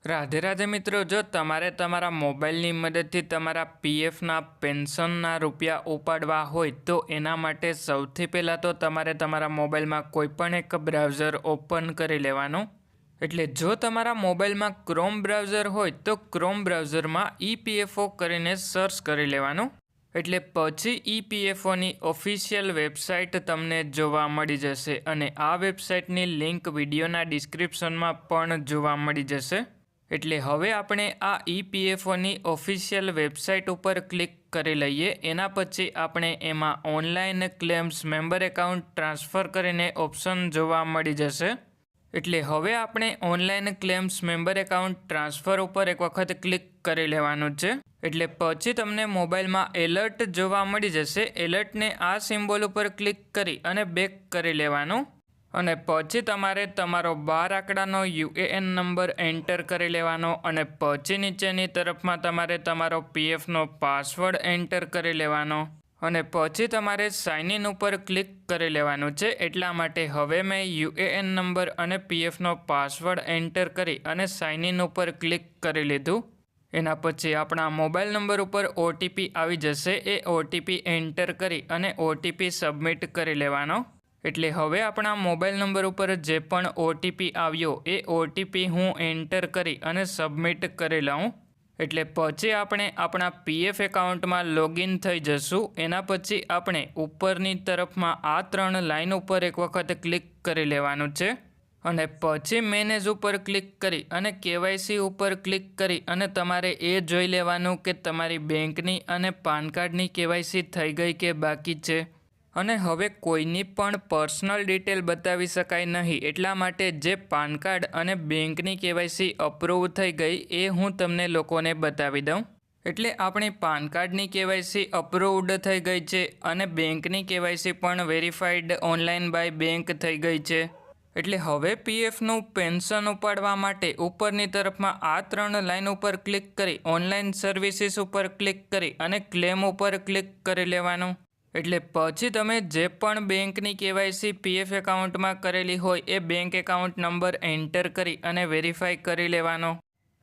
રાધે રાધે મિત્રો, જો તમારે તમારા મોબાઈલની મદદથી તમારા પીએફના પેન્શનના રૂપિયા ઉપાડવા હોય તો એના માટે સૌથી પહેલાં તો તમારે તમારા મોબાઈલમાં કોઈપણ એક બ્રાઉઝર ઓપન કરી લેવાનું. એટલે જો તમારા મોબાઈલમાં ક્રોમ બ્રાઉઝર હોય તો ક્રોમ બ્રાઉઝરમાં ઈપીએફઓ કરીને સર્ચ કરી લેવાનું. એટલે પછી ઈપીએફઓની ઓફિશિયલ વેબસાઇટ તમને જોવા મળી જશે અને આ વેબસાઇટની લિંક વિડીયોના ડિસ્ક્રિપ્શનમાં પણ જોવા મળી જશે. એટલે હવે આપણે આ ઈપીએફઓની ઓફિશિયલ વેબસાઇટ ઉપર ક્લિક કરી લઈએ. એના પછી આપણે એમાં online claims member account transfer કરીને ઓપ્શન જોવા મળી જશે. એટલે હવે આપણે online claims member account transfer ઉપર એક વખત ક્લિક કરી લેવાનું છે. એટલે પછી તમને મોબાઈલમાં એલર્ટ જોવા મળી જશે. એલર્ટને આ સિમ્બોલ ઉપર ક્લિક કરી અને બેક કરી લેવાનું અને પછી તમારે તમારો 12 આંકડાનો યુએએન નંબર એન્ટર કરી લેવાનો અને પછી નીચેની તરફમાં તમારે તમારો પીએફનો પાસવર્ડ એન્ટર કરી લેવાનો અને પછી તમારે સાઇન ઇન ઉપર ક્લિક કરી લેવાનું છે. એટલા માટે હવે મેં યુએએન નંબર અને પીએફનો પાસવર્ડ એન્ટર કરી અને સાઇન ઇન ઉપર ક્લિક કરી લીધું. એના પછી આપણા મોબાઈલ નંબર ઉપર ઓટીપી આવી જશે. એ ઓટીપી એન્ટર કરી અને ઓટીપી સબમિટ કરી લેવાનો. એટલે હવે આપણા મોબાઈલ નંબર ઉપર જે પણ ઓટીપી આવ્યો એ ઓટીપી હું એન્ટર કરી અને સબમિટ કરી લઉં. એટલે પછી આપણે આપણા પીએફ એકાઉન્ટમાં લોગિન થઈ જશું. એના પછી આપણે ઉપરની તરફમાં આ 3 લાઇન ઉપર એક વખત ક્લિક કરી લેવાનું છે અને પછી મેનેજ ઉપર ક્લિક કરી અને કેવાયસી ઉપર ક્લિક કરી અને તમારે એ જોઈ લેવાનું કે તમારી બેંકની અને પાન કાર્ડની કેવાયસી થઈ ગઈ કે બાકી છે. અને હવે કોઈની પણ પર્સનલ ડિટેલ બતાવી શકાય નહીં. એટલા માટે જે પાન કાર્ડ અને બેંકની કેવાયસી અપ્રૂવ થઈ ગઈ એ હું તમને લોકોને બતાવી દઉં. એટલે આપણી પાન કાર્ડની કેવાયસી અપ્રૂવડ થઈ ગઈ છે અને બેંકની કેવાયસી પણ વેરીફાઈડ ઓનલાઈન બાય બેંક થઈ ગઈ છે. એટલે હવે પીએફનું પેન્શન ઉપાડવા માટે ઉપરની તરફમાં આ 3 લાઇન ઉપર ક્લિક કરી ઓનલાઈન સર્વિસીસ ઉપર ક્લિક કરી અને ક્લેમ ઉપર ક્લિક કરી લેવાનું. એટલે પછી તમે જે પણ બેંકની કેવાયસી પીએફ એકાઉન્ટમાં કરેલી હોય એ બેંક એકાઉન્ટ નંબર એન્ટર કરી અને વેરીફાઈ કરી લેવાનો.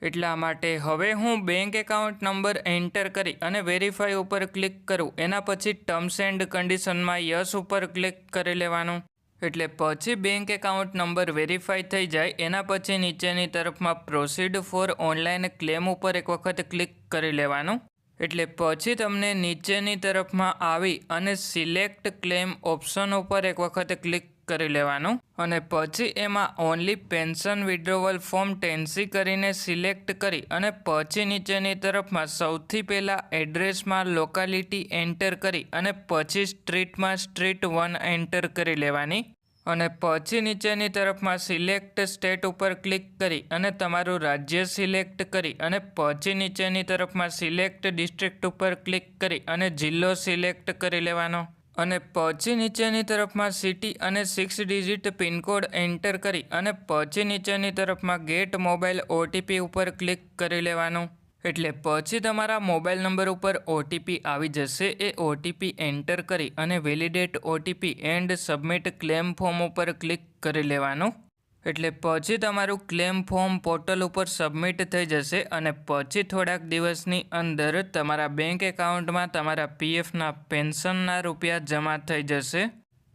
એટલા માટે હવે હું બેંક એકાઉન્ટ નંબર એન્ટર કરી અને વેરીફાઈ ઉપર ક્લિક કરું. એના પછી ટર્મ્સ એન્ડ કન્ડિશનમાં યસ ઉપર ક્લિક કરી લેવાનું. એટલે પછી બેંક એકાઉન્ટ નંબર વેરીફાઈ થઈ જાય એના પછી નીચેની તરફમાં પ્રોસીડ ફોર ઓનલાઈન ક્લેમ ઉપર એક વખત ક્લિક કરી લેવાનું. એટલે પછી તમને નીચેની તરફમાં આવી અને સિલેક્ટ ક્લેમ ઓપ્શન ઉપર એક વખત ક્લિક કરી લેવાનું અને પછી એમાં only pension withdrawal form 10C કરીને સિલેક્ટ કરી અને પછી નીચેની તરફમાં સૌથી પહેલાં એડ્રેસમાં લોકાલિટી એન્ટર કરી અને પછી સ્ટ્રીટમાં સ્ટ્રીટ 1 એન્ટર કરી લેવાની અને પછી નીચેની તરફમાં સિલેક્ટ સ્ટેટ ઉપર ક્લિક કરી અને તમારું રાજ્ય સિલેક્ટ કરી અને પછી નીચેની તરફમાં સિલેક્ટ ડિસ્ટ્રિક્ટ ઉપર ક્લિક કરી અને જિલ્લો સિલેક્ટ કરી લેવાનો અને પછી નીચેની તરફમાં સિટી અને 6 ડિજિટ પિનકોડ એન્ટર કરી અને પછી નીચેની તરફમાં ગેટ મોબાઈલ ઓટીપી ઉપર ક્લિક કરી લેવાનું. એટલે પછી તમારા મોબાઈલ નંબર ઉપર ઓટીપી આવી જશે. એ ઓટીપી એન્ટર કરી અને validate OTP and submit claim form ઉપર ક્લિક કરી લેવાનું. એટલે પછી તમારું ક્લેમ ફોર્મ પોર્ટલ ઉપર સબમિટ થઈ જશે અને પછી થોડાક દિવસની અંદર તમારા બેંક એકાઉન્ટમાં તમારા પીએફના પેન્શનના રૂપિયા જમા થઈ જશે.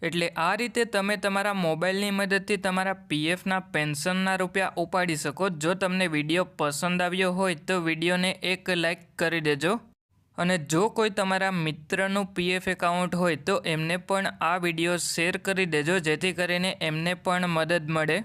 એટલે આ રીતે તમે તમારા મોબાઈલની મદદથી તમારા પીએફના પેન્શનના રૂપિયા ઉપાડી શકો. જો તમને વિડીયો પસંદ આવ્યો હોય તો વિડીયોને એક લાઈક કરી દેજો અને જો કોઈ તમારા મિત્રનું પીએફ એકાઉન્ટ હોય તો એમને પણ આ વિડીયો શેર કરી દેજો જેથી કરીને એમને પણ મદદ મળે.